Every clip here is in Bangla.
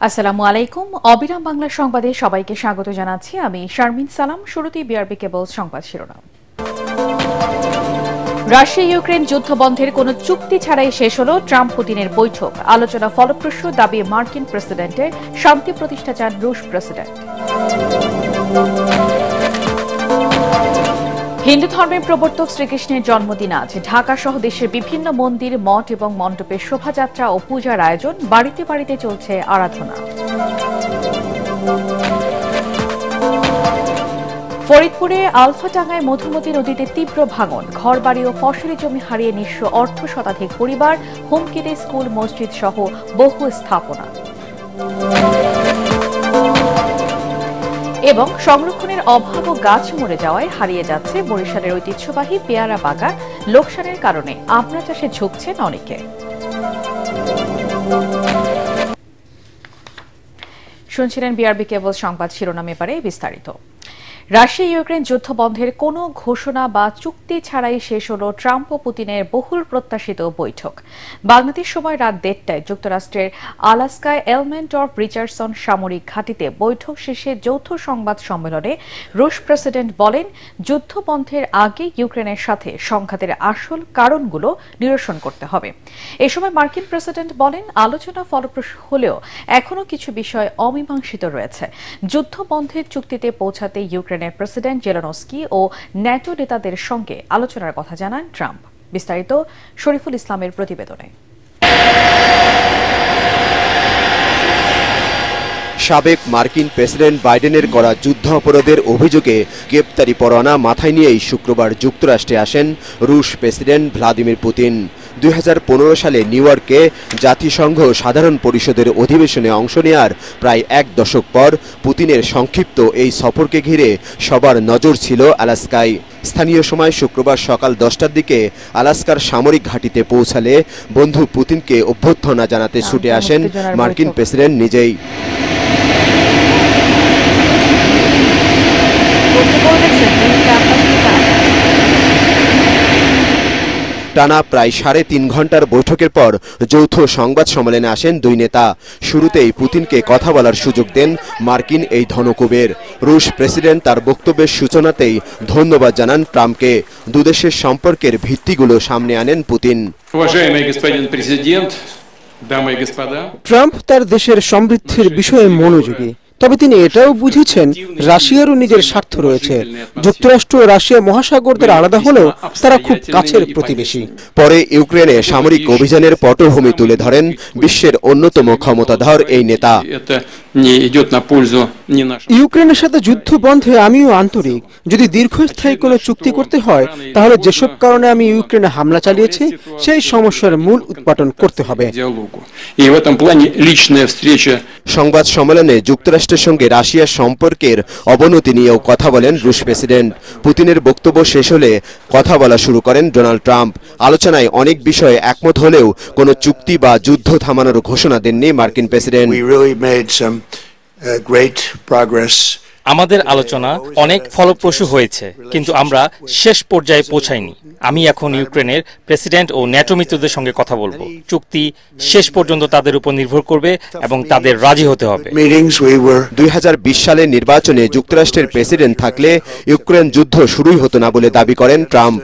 আসসালামু আলাইকুম। অবিরাম বাংলা সংবাদে সবাইকে স্বাগত জানাচ্ছি। আমি শারমিন সালাম। শুরুতেই বিআরবি কেবল সংবাদ শিরোনাম। রাশিয়া ইউক্রেন যুদ্ধ বন্ধের কোনো চুক্তি ছাড়াই শেষ হল ট্রাম্প পুতিনের বৈঠক। আলোচনা ফলপ্রসূ, দাবি মার্কিন প্রেসিডেন্টের। শান্তি প্রতিষ্ঠা চান রুশ প্রেসিডেন্ট। হিন্দু ধর্মের প্রবর্তক শ্রীকৃষ্ণের জন্মদিন আজ। ঢাকা সহ দেশের বিভিন্ন মন্দির, মঠ এবং মণ্ডপে শোভাযাত্রা ও পূজার আয়োজন। বাড়িতে বাড়িতে চলছে আরাধনা। ফরিদপুরে আলফাডাঙ্গায় মধুমতি নদীতে তীব্র ভাঙন। ঘরবাড়ি ও ফসলি জমি হারিয়ে নিঃস্ব অর্ধশতাধিক পরিবার। হুমকিতে স্কুল, মসজিদ সহ বহু স্থাপনা। এবং সংরক্ষণের অভাব ও গাছ মরে যাওয়ায় হারিয়ে যাচ্ছে বরিশালের ঐতিহ্যবাহী পেয়ারা বাগান। লোকসানের কারণে আমড়া চাষে ঝুঁকছেন অনেকে। শুনছিলেন বিআরবি কেবল সংবাদ শিরোনাম। এবারে বিস্তারিত। রাশিয়া ইউক্রেন যুদ্ধ বন্ধের কোনো ঘোষণা বা চুক্তি ছাড়াই শেষ হল ট্রাম্প ও পুতিনের বহুল প্রত্যাশিত বৈঠক। বাংলাদেশ সময় রাত 1টায় যুক্তরাষ্ট্রের আলাস্কায় এলমেন্টর্ফ রিচার্ডসন সামরিক ঘাঁটিতে বৈঠক শেষে যৌথ সংবাদ সম্মেলনে রুশ প্রেসিডেন্ট বলেন, যুদ্ধ বন্ধের আগে ইউক্রেনের সাথে সংঘাতের আসল কারণগুলো নিরসন করতে হবে। এ সময় মার্কিন প্রেসিডেন্ট বলেন, আলোচনা ফলপ্রসূ হলেও এখনও কিছু বিষয় অমীমাংসিত রয়েছে। যুদ্ধ বন্ধের চুক্তিতে পৌঁছাতে ইউক্রেনের প্রেসিডেন্ট জেলেনস্কি ও ন্যাটো নেতাদের সঙ্গে আলোচনার কথা জানান ট্রাম্প। বিস্তারিত শরীফুল ইসলামের প্রতিবেদনে। সাবেক মার্কিন প্রেসিডেন্ট বাইডেনের করা যুদ্ধ অপরাধের অভিযোগে গ্রেপ্তারি পরোয়ানা মাথায় নিয়েই শুক্রবার যুক্তরাষ্ট্রে আসেন রুশ প্রেসিডেন্ট ভ্লাদিমির পুতিন। 2015 সালে নিউ ইয়র্কে জাতিসংঘ সাধারণ পরিষদের অধিবেশনে অংশ নেয়ার প্রায় এক দশক পর পুতিনের সংক্ষিপ্ত এই সফরকে ঘিরে সবার নজর ছিল আলাস্কায়। স্থানীয় সময় শুক্রবার সকাল 10টার দিকে আলাস্কার সামরিক ঘাঁটিতে পৌঁছালে বন্ধু পুতিনকে অভ্যর্থনা জানাতে ছুটে আসেন মার্কিন প্রেসিডেন্ট নিজেই। টানা প্রায় 3.5 ঘন্টার বৈঠকের পর যৌথ সংবাদ সম্মেলনে আসেন দুই নেতা। শুরুতেই পুতিনকে কথা বলার সুযোগ দেন মার্কিন এই ধনকুবের। রুশ প্রেসিডেন্ট তার বক্তব্যের সূচনাতেই ধন্যবাদ জানান ট্রাম্পকে। দুদেশের সম্পর্কের ভিত্তিগুলো সামনে আনেন পুতিন। ট্রাম্প তার দেশের সমৃদ্ধির বিষয়ে মনোযোগী, তবে তিনি এটাও বুঝেছেন রাশিয়ারও নিজের স্বার্থ রয়েছে। যুক্তরাষ্ট্র ও রাশিয়া মহাসাগরদের আলাদা হলেও তারা খুব কাছের প্রতিবেশী। পরে ইউক্রেনে সামরিক অভিযানের পটভূমি তুলে ধরেন বিশ্বের অন্যতম ক্ষমতাধর এই নেতা। ইউক্রেনের সাথে যুদ্ধ বন্ধে আমিও আন্তরিক। যদি দীর্ঘস্থায়ী কোনো চুক্তি করতে হয়, তাহলে যেসব কারণে আমি ইউক্রেনে হামলা চালিয়েছি সেই সমস্যার মূল উৎপাটন করতে হবে। সংবাদ সম্মেলনে যুক্তরাষ্ট্রের সঙ্গে রাশিয়ার সম্পর্কের অবনতি নিয়েও কথা বলেন রুশ প্রেসিডেন্ট। পুতিনের বক্তব্য শেষ হলে কথা বলা শুরু করেন ডোনাল্ড ট্রাম্প। আলোচনায় অনেক বিষয়ে একমত হলেও কোনো চুক্তি বা যুদ্ধ থামানোর ঘোষণা দেননি মার্কিন প্রেসিডেন্ট। আমাদের আলোচনা অনেক ফলপ্রসূ হয়েছে, কিন্তু আমরা শেষ পর্যায়ে পৌঁছাইনি। আমি এখন ইউক্রেনের প্রেসিডেন্ট ও ন্যাটো মিত্রদের সঙ্গে কথা বলবো। চুক্তি শেষ পর্যন্ত তাদের উপর নির্ভর করবে এবং তাদের রাজি হতে হবে। 2020 সালের নির্বাচনে যুক্তরাষ্ট্রের প্রেসিডেন্ট থাকলে ইউক্রেন যুদ্ধ শুরুই হতো না বলে দাবি করেন ট্রাম্প।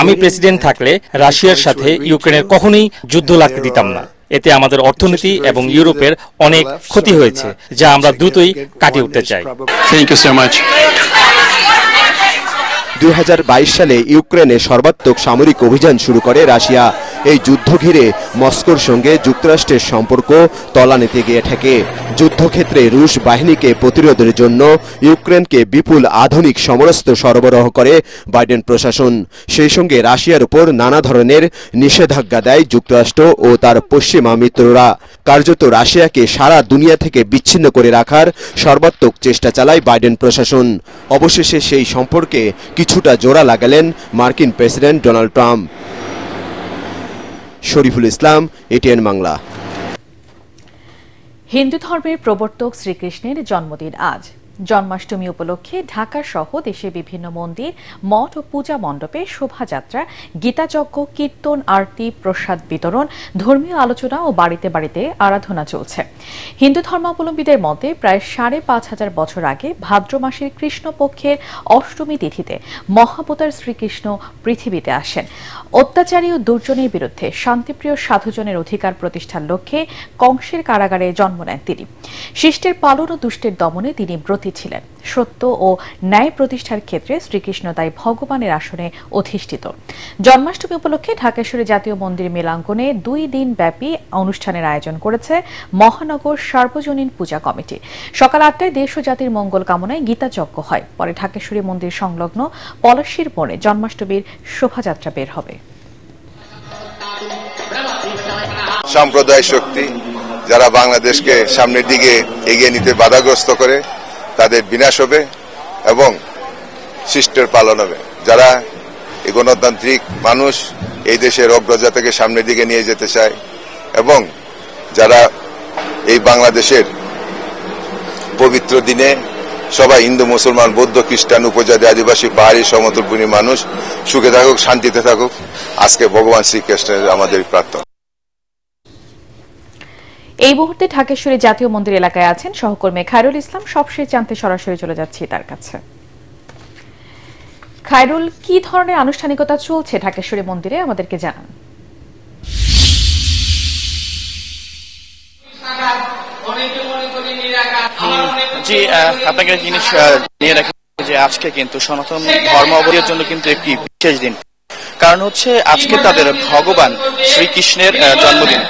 আমি প্রেসিডেন্ট থাকলে রাশিয়ার সাথে ইউক্রেনের কখনোই যুদ্ধ লাগতে দিতাম না। এতে আমাদের অর্থনীতি এবং ইউরোপের অনেক ক্ষতি হয়েছে, যা আমরা দ্রুতই কাটিয়ে উঠতে চাই। 2022 সালে ইউক্রেনে সর্বাত্মক সামরিক অভিযান শুরু করে রাশিয়া। এই যুদ্ধ ঘিরে মস্কোর সঙ্গে যুক্তরাষ্ট্রের সম্পর্ক তলানিতে গিয়ে ঠেকে। যুদ্ধক্ষেত্রে রুশ বাহিনীকে প্রতিরোধের জন্য ইউক্রেনকে বিপুল আধুনিক সমরাস্ত্র সরবরাহ করে বাইডেন প্রশাসন। সেই সঙ্গে রাশিয়ার উপর নানা ধরনের নিষেধাজ্ঞা দেয় যুক্তরাষ্ট্র ও তার পশ্চিমা মিত্ররা। কার্যত রাশিয়াকে সারা দুনিয়া থেকে বিচ্ছিন্ন করে রাখার সর্বাত্মক চেষ্টা চালায় বাইডেন প্রশাসন। অবশেষে সেই সম্পর্কে কিছুটা জোড়া লাগালেন মার্কিন president Donald Trump. Shariful Islam, ATN Bangla. Hindu ধর্মের প্রবর্তক শ্রীকৃষ্ণের জন্মদিন আজ। জন্মাষ্টমী উপলক্ষে ঢাকা সহ দেশের বিভিন্ন মন্দির, মঠ ও পূজা মণ্ডপে শোভাযাত্রা, গীতাযজ্ঞ, কীর্তন, আরতি, প্রসাদ বিতরণ, ধর্মীয় আলোচনা ও বাড়িতে বাড়িতে আরাধনা চলছে। হিন্দু ধর্মাবলম্বীদের মতে প্রায় ৫,৫০০ বছর আগে ভাদ্র মাসের কৃষ্ণপক্ষের অষ্টমী তিথিতে মহাবতার শ্রীকৃষ্ণ পৃথিবীতে আসেন। অত্যাচারী ও দুর্জনের বিরুদ্ধে শান্তিপ্রিয় সাধুজনের অধিকার প্রতিষ্ঠার লক্ষ্যে কংসের কারাগারে জন্ম নেন তিনি। শিষ্টের পালন ও দুষ্টের দমনে তিনি ব্রতী ছিলেন। সত্য ও ন্যায় প্রতিষ্ঠার ক্ষেত্রে শ্রীকৃষ্ণ তাই ভগবানের আসনে অধিষ্ঠিত। জন্মাষ্টমী উপলক্ষে ঢাকেশ্বরী জাতীয় মন্দির মেলাঙ্গনে 2 দিন ব্যাপী অনুষ্ঠানের আয়োজন করেছে মহানগর সার্বজনীন পূজা কমিটি। সকাল 8টায় দেশ ও জাতির মঙ্গল কামনায় গীতাযজ্ঞ হয়। পরে ঢাকেশ্বরী মন্দির সংলগ্ন পলাশীর মোড়ে জন্মাষ্টমীর শোভাযাত্রা বের হবে। সাম্প্রদায়িক শক্তি যারা বাংলাদেশকে সামনের দিকে এগিয়ে নিতে বাধাগ্রস্ত করে তাদের বিনাশ হবে এবং শিষ্টের পালন হবে। যারা এই গণতান্ত্রিক মানুষ এই দেশের অগ্রযাত্রাকে সামনের দিকে নিয়ে যেতে চায় এবং যারা এই বাংলাদেশের পবিত্র দিনে সবাই হিন্দু, মুসলমান, বৌদ্ধ, খ্রিস্টান, উপজাতি, আদিবাসী, পাহাড়ি, সমতলভূমি মানুষ সুখে থাকুক, শান্তিতে থাকুক, আজকে ভগবান শ্রীকৃষ্ণের আমাদের প্রার্থনা। এই মুহূর্তে ঢাকেশ্বরী জাতীয় মন্দির এলাকায় আছেন সহকর্মী খায়রুল ইসলাম। সবশেষ জানতে সরাসরি চলে যাচ্ছি তার কাছে। খায়রুল, কি ধরনের আনুষ্ঠানিকতা চলছে ঢাকেশ্বরী মন্দিরে, আমাদেরকে জানান। জি, আপনাকে জিনিস নিয়ে রাখি যে আজকে কিন্তু সনাতন ধর্মাবলম্বীদের জন্য কিন্তু একটি বিশেষ দিন। কারণ হচ্ছে আজকে তাদের ভগবান শ্রীকৃষ্ণের জন্মদিন।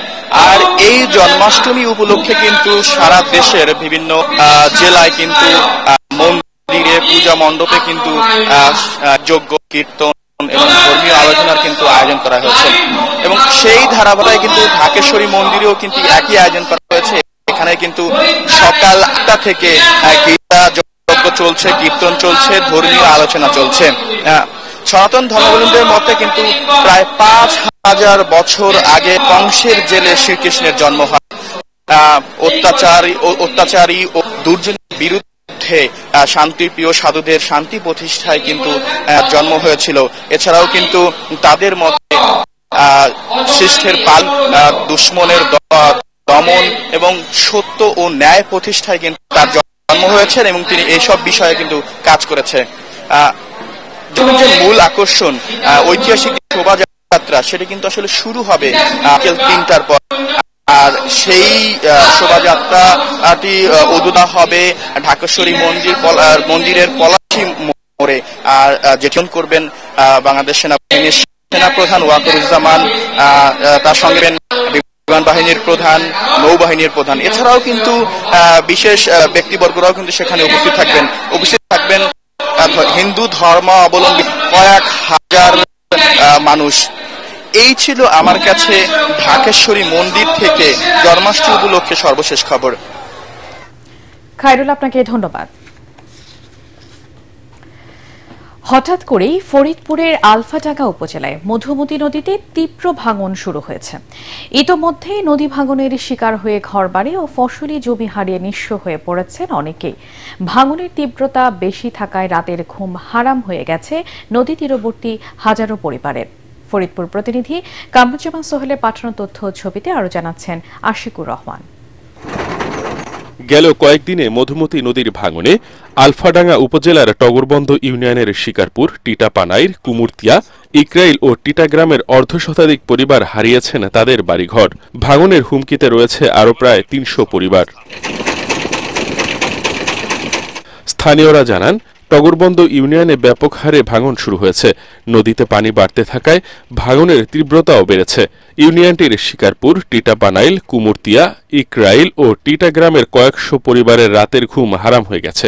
আর এই জন্মাষ্টমী উপলক্ষে কিন্তু সারা দেশের বিভিন্ন জেলায় কিন্তু মন্দিরে, পূজা মণ্ডপে কিন্তু যজ্ঞ, কীর্তন এবং ধর্মীয় আলোচনার কিন্তু আয়োজন করা হয়েছে। এবং সেই ধারাবাহিকে কিন্তু ঢাকেশ্বরী মন্দিরেও কিন্তু একই আয়োজন করা হয়েছে। এখানে কিন্তু সকাল 8টা থেকে গীতা যজ্ঞ চলছে, কীর্তন চলছে, ধর্মীয় আলোচনা চলছে। সনাতন ধর্মাবলম্বীদের মতে কিন্তু প্রায় 5,000 বছর আগে কংসের জেলে শ্রীকৃষ্ণের জন্ম হয়। অত্যাচারী ও দুর্জনের বিরুদ্ধে শান্তিপ্রিয় সাধুদের শান্তি প্রতিষ্ঠায় কিন্তু জন্ম হয়েছিল। এছাড়াও কিন্তু তাদের মতে শিষ্টের পাল, দুশ্মনের দমন এবং সত্য ও ন্যায় প্রতিষ্ঠায় কিন্তু তার জন্ম হয়েছে এবং তিনি এইসব বিষয়ে কিন্তু কাজ করেছে। যে মূল আকর্ষণ ঐতিহাসিক শোভাযাত্রা, সেটা কিন্তু আসলে শুরু হবে বিকেল 3টার পর। আর সেই শোভাযাত্রাটি উদ্বোধন হবে ঢাকেশ্বরী মন্দিরের পলাশী মোড়ে। আর যেটি করবেন বাংলাদেশ সেনাবাহিনীর সেনাপ্রধান ওয়াকারুজ্জামান, তার সঙ্গে বিমান বাহিনীর প্রধান, নৌবাহিনীর প্রধান। এছাড়াও কিন্তু বিশেষ ব্যক্তিবর্গরাও কিন্তু সেখানে উপস্থিত থাকবেন হিন্দু ধর্মাবলম্বী কয়েক হাজার মানুষ। এই ছিল আমার কাছে ঢাকেশ্বরী মন্দির থেকে জন্মাষ্টমী উপলক্ষে সর্বশেষ খবর। খায়রুল, আপনাকে ধন্যবাদ। হঠাৎ করেই ফরিদপুরের আলফাডাঙ্গা উপজেলায় মধুমতি নদীতে তীব্র ভাঙন শুরু হয়েছে। ইতোমধ্যে নদী ভাঙনের শিকার হয়ে ঘরবাড়ি ও ফসলি জমি হারিয়ে নিঃস্ব হয়ে পড়েছেন অনেকেই। ভাঙনের তীব্রতা বেশি থাকায় রাতের ঘুম হারাম হয়ে গেছে নদী তীরবর্তী হাজারো পরিবারের। ফরিদপুর প্রতিনিধি কামরুজ্জামান সোহেলের পাঠানো তথ্য ও ছবিতে আরো জানাচ্ছেন আশিকুর রহমান। গেল কয়েকদিনে মধুমতি নদীর ভাঙনে আলফাডাঙ্গা উপজেলার টগরবন্ধ ইউনিয়নের শিকারপুর, টিটাপানাইর, কুমুরতিয়া, ইকরাইল ও টিটা গ্রামের অর্ধশতাধিক পরিবার হারিয়েছেন তাদের বাড়িঘর। ভাঙনের হুমকিতে রয়েছে আরও প্রায় 300 পরিবার। স্থানীয়রা জানান, টগরবন্ধ ইউনিয়নে ব্যাপক হারে ভাঙন শুরু হয়েছে। নদীতে পানি বাড়তে থাকায় ভাঙনের তীব্রতাও বেড়েছে। ইউনিয়নটির শিকারপুর, টিটাপানাইল, কুমুরতিয়া, ইকরাইল ও টিটা গ্রামের কয়েকশো পরিবারের রাতের ঘুম হারাম হয়ে গেছে।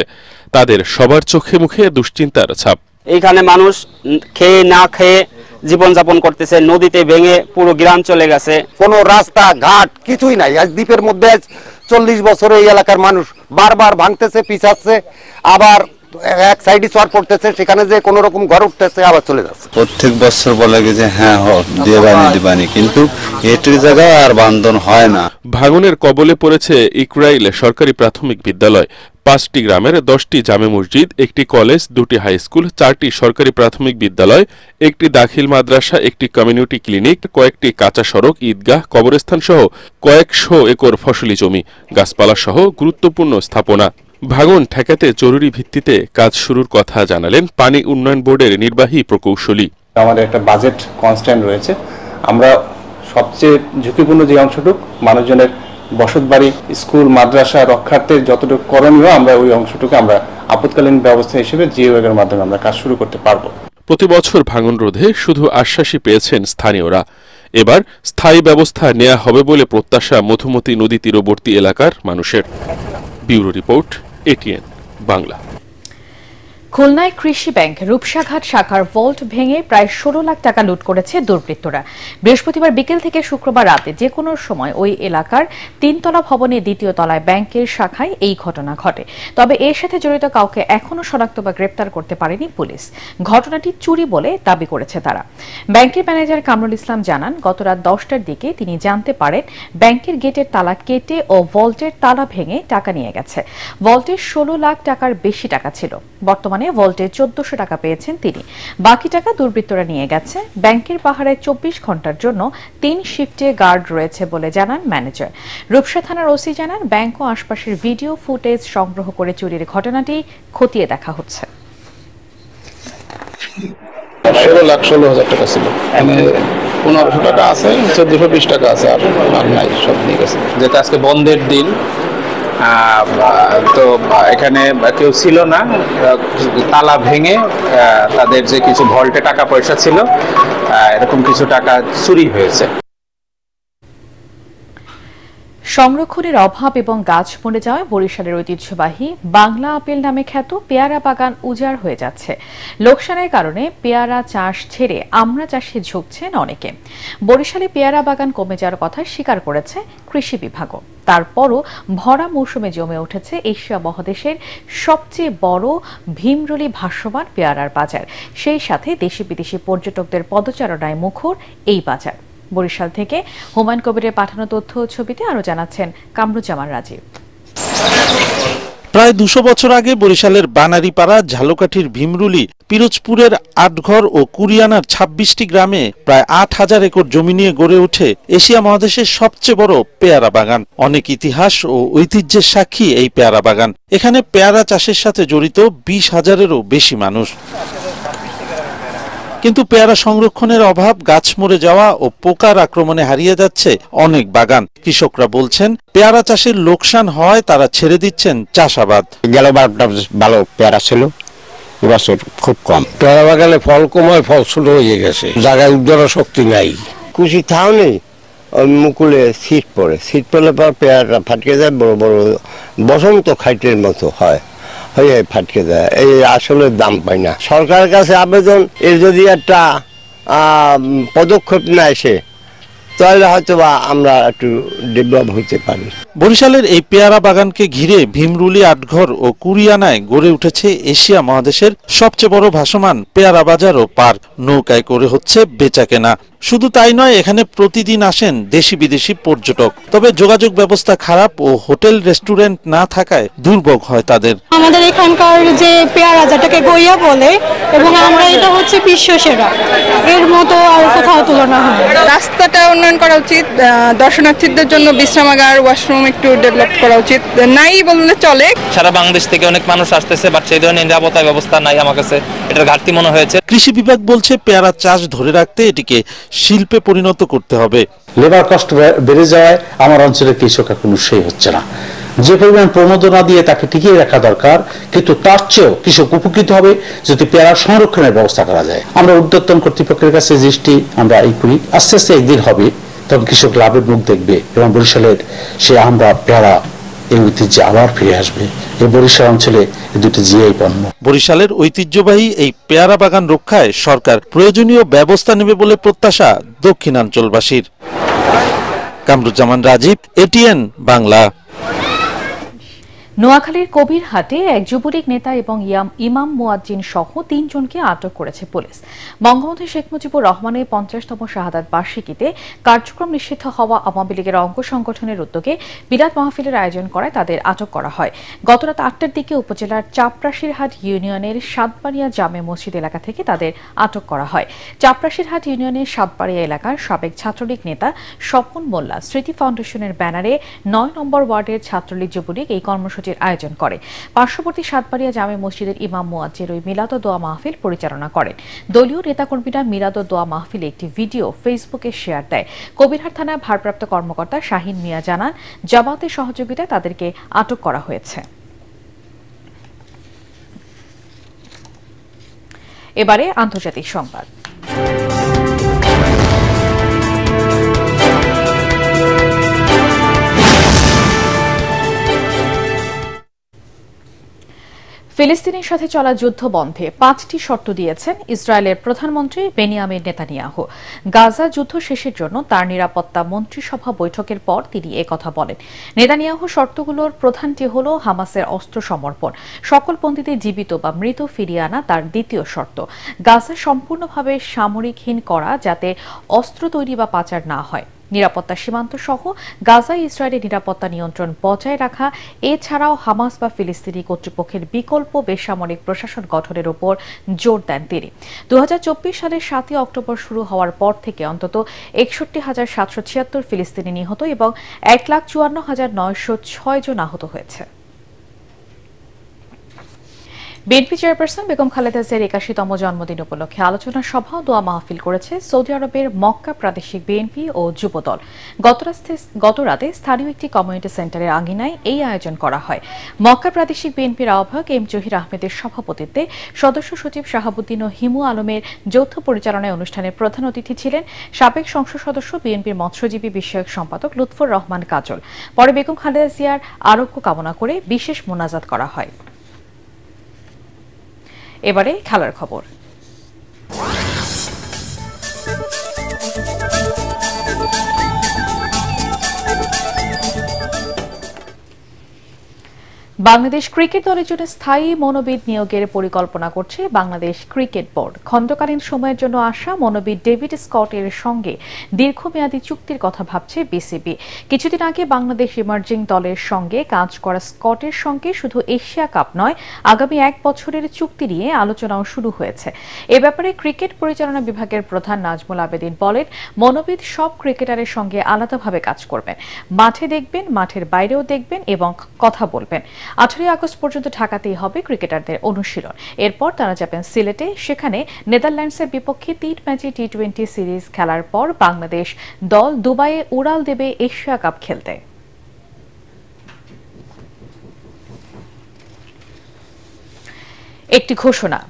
তাদের সবার চোখে মুখে দুশ্চিন্তার ছাপ। এইখানে মানুষ খেয়ে না খেয়ে জীবনযাপন করতেছে। নদীতে ভেঙে পুরো গ্রাম চলে গেছে। কোনো রাস্তা ঘাট কিছুই নাই। আজ দ্বীপের মধ্যে 40 বছরে এই এলাকার মানুষ বারবার ভাঙতেছে, পিছাচ্ছে, আবার এক সাইডে চর পড়তেছে, সেখানে যে কোনো রকম ঘর উঠতেছে আবার চলে যাচ্ছে। প্রত্যেক বছর বলা যে হ্যাঁ দিবানি, কিন্তু এটির জায়গায় আর বান্ধন হয় না। ভাঙনের কবলে পড়েছে ইকরাইল সরকারি প্রাথমিক বিদ্যালয়, 5টি গ্রামের 10টি জামে মসজিদ, একটি কলেজ, 2টি হাই স্কুল, 4টি সরকারি প্রাথমিক বিদ্যালয়, একটি দাখিল মাদ্রাসা, একটি কমিউনিটি ক্লিনিক, কয়েকটি কাঁচা সড়ক, ঈদগাহ, কবরস্থান সহ কয়েকশো একর ফসলি জমি, গাছপালা সহ গুরুত্বপূর্ণ স্থাপনা। ভাঙন ঠেকাতে জরুরি ভিত্তিতে কাজ শুরুর কথা জানালেন পানি উন্নয়ন বোর্ডের নির্বাহী প্রকৌশলী। আমাদের একটা বাজেট কনস্ট্যান্ট রয়েছে। আমরা সবচেয়ে ঝুঁকিপূর্ণ যে অংশটুক মানুষজনের বসতবাড়ি, স্কুল, মাদ্রাসা রক্ষার্থে যতটুকু করণীয়, আমরা ওই অংশটুকু আমরা আপৎকালীন ব্যবস্থা হিসেবে জিওএর মাধ্যমে আমরা কাজ শুরু করতে পারবো। প্রতি বছর ভাঙন রোধে শুধু আশ্বাসই পেয়েছেন স্থানীয়রা। এবার স্থায়ী ব্যবস্থা নেওয়া হবে বলে প্রত্যাশা মধুমতি নদী তীরবর্তী এলাকার মানুষের। Bureau report, ATN Bangla. খুলনায় কৃষি ব্যাংক রূপসাঘাট শাখার ভল্ট ভেঙে প্রায় 16 লাখ টাকা লুট করেছে দুর্বৃত্তরা। বৃহস্পতিবার বিকেল থেকে শুক্রবার রাতে যে কোনো সময় ওই এলাকার 3তলা ভবনের 2য় তলায় ব্যাংকের শাখায় এই ঘটনা ঘটে। তবে এর সাথে জড়িত কাউকে এখনও শনাক্ত বা গ্রেপ্তার করতে পারেনি পুলিশ। ঘটনাটি চুরি বলে দাবি করেছে তারা। ব্যাংকের ম্যানেজার কামরুল ইসলাম জানান, গত রাত 10টার দিকে তিনি জানতে পারেন ব্যাংকের গেটের তালা কেটে ও ভল্টের তালা ভেঙে টাকা নিয়ে গেছে। ভল্টের 16 লাখ টাকার বেশি টাকা ছিল। বর্তমানে ভল্টে 1400 টাকা পেয়েছেন তিনি। বাকি টাকা দুর্বৃত্তরা নিয়ে গেছে। ব্যাংকের পাহারায় 24 ঘন্টার জন্য 3 শিফটে গার্ড রয়েছে বলে জানান ম্যানেজার। রূপসা থানার ওসি জানান, ব্যাংক ও আশপাশের ভিডিও ফুটেজ সংগ্রহ করে চুরির ঘটনাটি খতিয়ে দেখা হচ্ছে। 16,00,000 টাকা ছিল, 1500 টাকা আছে, 1420 টাকা আছে, আর নাই, সব নিয়ে গেছে। যেটা আজকে বন্ধের দিন, তো এখানে কেউ ছিল না, তালা ভেঙে তাদের যে কিছু ভল্টে টাকা পয়সা ছিল, এরকম কিছু টাকা চুরি হয়েছে। সংরক্ষণের অভাব এবং গাছ মরে যাওয়ায় বরিশালের ঐতিহ্যবাহী বাংলা আপেল নামে খ্যাত পেয়ারা বাগান উজাড় হয়ে যাচ্ছে। লোকসানের কারণে পেয়ারা চাষ ছেড়ে আমড়া চাষে ঝুঁকছেন অনেকে। বরিশালে পেয়ারা বাগান কমে যাওয়ার কথা স্বীকার করেছে কৃষি বিভাগও। তারপরও ভরা মৌসুমে জমে উঠেছে এশিয়া মহাদেশের সবচেয়ে বড় ভীমরুলি ভাসমান পেয়ারার বাজার। সেই সাথে দেশি বিদেশি পর্যটকদের পদচারণায় মুখর এই বাজার। বরিশাল থেকে হুমায়ুন কবিরের পাঠানো তথ্য ও ছবিতে আরো জানাচ্ছেন কামরুজ্জামান রাজীব। প্রায় 200 বছর আগে বরিশালের বানারীপাড়া, ঝালকাঠির ভীমরুলি, পিরোজপুরের আটঘর ও কুরিয়ানার 26টি গ্রামে প্রায় 8000 একর জমি নিয়ে গড়ে ওঠে এশিয়া মহাদেশের সবচেয়ে বড় পেয়ারা বাগান। অনেক ইতিহাস ও ঐতিহ্যের সাক্ষী এই পেয়ারা বাগান। এখানে পেয়ারা চাষের সাথে জড়িত 20,000-এরও বেশি মানুষ। কিন্তু পেয়ারা সংরক্ষণের অভাব, গাছ মরে যাওয়া ও পোকার আক্রমণে হারিয়ে যাচ্ছে অনেক বাগান। কৃষকরা বলছেন, পেয়ারা চাষের লোকসান হয় তারা ছেড়ে দিচ্ছেন চাষাবাদ। গেল বারটা ভালো পেয়ারা ছিল, এবছর খুব কম। পেয়ারা বাগানে ফল কমায়, ফল ছোট হয়ে গেছে, জায়গায় উদ্ধার শক্তি নাই। কুচি থাও নেই, মুকুলে শীত পড়ে, শীত পড়লে পর পেয়ারা ফাটকে যায়, বড় বড় বসন্ত খাইটের মতো হয়, হয়ে ফাটকে যায়। এই আসলে দাম পাই না। সরকারের কাছে আবেদন, এর যদি একটা পদক্ষেপ নেয় সে, তাহলে হয়তো বা আমরা একটু ডেভেলপ হতে পারি। বরিশালের এই পেয়ারা বাগানকে ঘিরে ভীমরুলি, আটঘর ও কুরিয়ানায় গড়ে উঠেছে এশিয়া মহাদেশের সবচেয়ে বড় ভাসমান পেয়ারা বাজার ও পার্ক। নৌকায় করে হচ্ছে বেচা কেনা। শুধু তাই নয়, এখানে প্রতিদিন আসেন দেশি বিদেশি পর্যটক। তবে যোগাযোগ ব্যবস্থা খারাপ ও হোটেল রেস্টুরেন্ট না থাকায় দুর্ভোগ হয় তাদের। আমাদের এখানকার যে পেয়ারা, যেটাকে গইয়া বলে, এবং আমরা এটা হচ্ছে বিশ্ব সেরা, এর মতো আর কোথাও তুলনা হয়। রাস্তাটা উন্নয়ন করা উচিত, দর্শনার্থীদের জন্য বিশ্রামাগার, ওয়াশরুম একটু ডেভেলপ করা উচিত, নাই বললে চলে। সারা বাংলাদেশ থেকে অনেক মানুষ আসতেছে, বাট সেই ধরনের নিরাপত্তা ব্যবস্থা নাই। আমার কাছে এটার ঘাটতি মনে হয়েছে। কৃষি বিভাগ বলছে, পেয়ারা চাষ ধরে রাখতে এটিকে শিল্পে পরিণত করতে হবে। লেবার কস্ট বেড়ে যাওয়ায় আমার অঞ্চলের কৃষক এখন উৎসাহী হচ্ছে না। যে পরিমাণ প্রণোদনা দিয়ে তাকে টিকিয়ে রাখা দরকার, কিন্তু তার চেয়েও কৃষক উপকৃত হবে যদি পেয়ারা সংরক্ষণের ব্যবস্থা করা যায়। আমরা উদ্যোক্তন কর্তৃপক্ষের কাছে জিনিসটি আমরা এই করি, আস্তে আস্তে একদিন হবে, তখন কৃষক লাভের মুখ দেখবে এবং বরিশালের সে আমরা পেয়ারা এই ঐতিহ্যে আবার ফিরে আসবে। এই বরিশাল অঞ্চলে দুটি জিআই পণ্য। বরিশালের ঐতিহ্যবাহী এই পেয়ারা বাগান রক্ষায় সরকার প্রয়োজনীয় ব্যবস্থা নেবে বলে প্রত্যাশা দক্ষিণাঞ্চলবাসীর। কামরুজ্জামান রাজীব, এটিএন বাংলা। নোয়াখালীর কবিরহাটে এক যুবলীগ নেতা এবং ইমাম মুয়াজ্জিন সহ 3 জনকে আটক করেছে পুলিশ। বঙ্গবন্ধু শেখ মুজিবুর রহমানের 50তম শাহাদাত বার্ষিকীতে কার্যক্রম নিষিদ্ধ হওয়া আওয়ামী লীগের অঙ্গ সংগঠনের উদ্যোগে বিরাট মাহফিলের আয়োজন করায় তাদের আটক করা হয়। গতরাত 8টার দিকে উপজেলার চাপরাশিরহাট ইউনিয়নের সাতবাড়িয়া জামে মসজিদ এলাকা থেকে তাদের আটক করা হয়। চাপরাশিরহাট ইউনিয়নের সাতবাড়িয়া এলাকার সাবেক ছাত্রলীগ নেতা স্বপন মোল্লা স্মৃতি ফাউন্ডেশনের ব্যানারে 9 নম্বর ওয়ার্ডের ছাত্রলীগ যুবলীগ এই কর্মসূচির আয়োজন করে। পার্শ্ববর্তী সাতবাড়িয়া জামে মসজিদের ইমাম মুয়াজ্জির ওই মিলাদ ও দোয়া মাহফিল পরিচালনা করেন। দলীয় নেতাকর্মীরা মিলাদ ও দোয়া মাহফিলে একটি ভিডিও ফেসবুকে শেয়ার দেয়। কবিরহাট থানার ভারপ্রাপ্ত কর্মকর্তা শাহিন মিয়া জানান, জামাতের সহযোগিতায় তাদেরকে আটক করা হয়েছে। এবারে আন্তর্জাতিক সংবাদ। ফিলিস্তিনের সাথে চলা যুদ্ধ বন্ধে 5টি শর্ত দিয়েছেন ইসরায়েলের প্রধানমন্ত্রী বেনিয়ামিন নেতানিয়াহু। গাজা যুদ্ধ শেষের জন্য তার নিরাপত্তা মন্ত্রিসভা বৈঠকের পর তিনি একথা বলেন। নেতানিয়াহু শর্তগুলোর প্রধানটি হল হামাসের অস্ত্র সমর্পণ, সকল বন্দীদের জীবিত বা মৃত ফিরিয়ে আনা তার দ্বিতীয় শর্ত, গাজা সম্পূর্ণভাবে সামরিকহীন করা যাতে অস্ত্র তৈরি বা পাচার না হয়, নিরাপত্তা সীমান্ত সহ গাজায় ইসরায়েলের নিরাপত্তা নিয়ন্ত্রণ বজায় রাখা, এছাড়াও হামাস বা ফিলিস্তিনি কর্তৃপক্ষের বিকল্প বেসামরিক প্রশাসন গঠনের উপর জোর দেন তিনি। 2024 সালের 7 অক্টোবর শুরু হওয়ার পর থেকে অন্তত 61,776 ফিলিস্তিনি নিহত এবং 1,54,906 জন আহত হয়েছে। বিএনপি চেয়ারপারসন বেগম খালেদা জিয়ার 81তম জন্মদিন উপলক্ষে আলোচনা সভা ও দোয়া মাহফিল করেছে সৌদি আরবের মক্কা প্রাদেশিক বিএনপি ও যুবদল। গতরাতে স্থানীয় একটি কমিউনিটি সেন্টারের আঙিনায় এই আয়োজন করা হয়। মক্কা প্রাদেশিক বিএনপির আহ্বায়ক এম জহির আহমেদের সভাপতিত্বে সদস্য সচিব শাহাবুদ্দিন ও হিমু আলমের যৌথ পরিচালনায় অনুষ্ঠানের প্রধান অতিথি ছিলেন সাবেক সংসদ সদস্য বিএনপির মৎস্যজীবী বিষয়ক সম্পাদক লুৎফর রহমান কাজল। পরে বেগম খালেদা জিয়ার আরোগ্য কামনা করে বিশেষ মোনাজাত করা হয়। এবারে খেলার খবর। বাংলাদেশ ক্রিকেট দলের জন্য স্থায়ী মনোবিদ নিয়োগের পরিকল্পনা করছে বাংলাদেশ ক্রিকেট বোর্ড। খণ্ডকালীন সময়ের জন্য আসা মনোবিদ ডেভিড স্কটের সঙ্গে দীর্ঘমেয়াদী চুক্তির কথা ভাবছে বিসিবি। কিছুদিন আগে বাংলাদেশ ইমার্জিং দলের সঙ্গে কাজ করা স্কটের সঙ্গে শুধু এশিয়া কাপ নয়, আগামী 1 বছরের চুক্তি নিয়ে আলোচনাও শুরু হয়েছে। এ ব্যাপারে ক্রিকেট পরিচালনা বিভাগের প্রধান নাজমুল আবেদিন বলেন, মনোবিদ সব ক্রিকেটারের সঙ্গে আলাদাভাবে কাজ করবেন, মাঠে দেখবেন, মাঠের বাইরেও দেখবেন এবং কথা বলবেন। 18 আগস্ট পর্যন্ত ঢাকাতেই হবে ক্রিকেটারদের অনুশীলন। এরপর তারা যাবেন সিলেটে, সেখানে নেদারল্যান্ডসের বিপক্ষে 3 ম্যাচে টি20 সিরিজ খেলার পর বাংলাদেশ দল দুবাইয়ে উড়াল দেবে এশিয়া কাপ খেলতে। একটি ঘোষণা।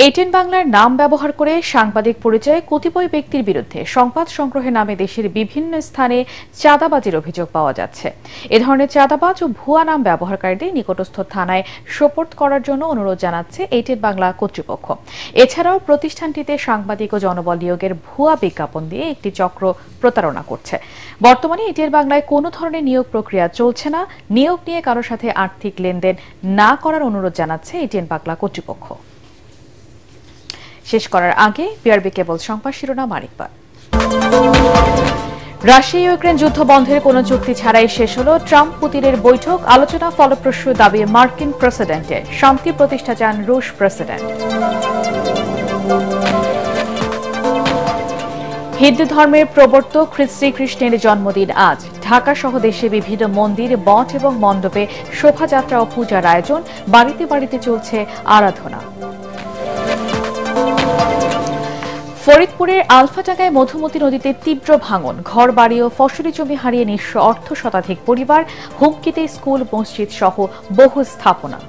এটিএন বাংলার নাম ব্যবহার করে সাংবাদিক পরিচয়ে কতিপয় ব্যক্তির বিরুদ্ধে সংবাদ সংগ্রহের নামে দেশের বিভিন্ন স্থানে চাঁদাবাজির অভিযোগ পাওয়া যাচ্ছে। এ ধরনের চাঁদাবাজ ও ভুয়া নাম ব্যবহারকারীদের নিকটস্থ থানায় সোপর্দ করার জন্য অনুরোধ জানাচ্ছে এটিএন বাংলা কর্তৃপক্ষ। এছাড়াও প্রতিষ্ঠানটিতে সাংবাদিক ও জনবল নিয়োগের ভুয়া বিজ্ঞাপন দিয়ে একটি চক্র প্রতারণা করছে। বর্তমানে এটিএন বাংলায় কোনো ধরনের নিয়োগ প্রক্রিয়া চলছে না। নিয়োগ নিয়ে কারোর সাথে আর্থিক লেনদেন না করার অনুরোধ জানাচ্ছে এটিএন বাংলা কর্তৃপক্ষ। শেষ করার আগে বিআরবি কেবল সংবাদ শিরোনাম আরেকবার। রাশিয়া ইউক্রেন যুদ্ধ বন্ধের কোনো চুক্তি ছাড়াই শেষ হল ট্রাম্প পুতিনের বৈঠক। আলোচনা ফলপ্রসূ দাবি মার্কিন প্রেসিডেন্টের। শান্তি প্রতিষ্ঠা চান রুশ প্রেসিডেন্ট। হিন্দু ধর্মের প্রবর্তক শ্রীকৃষ্ণের জন্মদিন আজ। ঢাকা সহ দেশে বিভিন্ন মন্দির, মঠ এবং মণ্ডপে শোভাযাত্রা ও পূজার আয়োজন। বাড়িতে বাড়িতে চলছে আরাধনা। ফরিদপুরের আলফাডাঙ্গায় মধুমতি নদীতে তীব্র ভাঙন, ঘর বাড়ি ও ফসলি জমি হারিয়ে নিঃস্ব শতাধিক পরিবার। হুমকিতে স্কুল, মসজিদ সহ বহু স্থাপনা।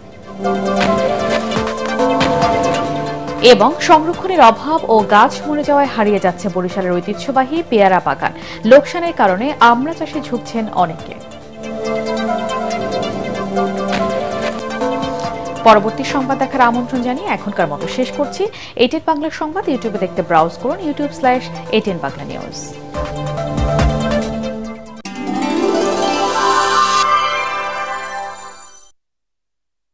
এবং সংরক্ষণের অভাব ও গাছ মরে যাওয়ায় হারিয়ে যাচ্ছে বরিশালের ঐতিহ্যবাহী পেয়ারা বাগান। লোকসানের কারণে আমড়া চাষে ঝুঁকছেন অনেকে। পরবর্তী সংবাদ দেখার আমন্ত্রণ জানিয়ে এখনকার মতো শেষ করছি। এটিএন বাংলা সংবাদ ইউটিউবে দেখতে ব্রাউজ করুন youtube/ATN Bangla News।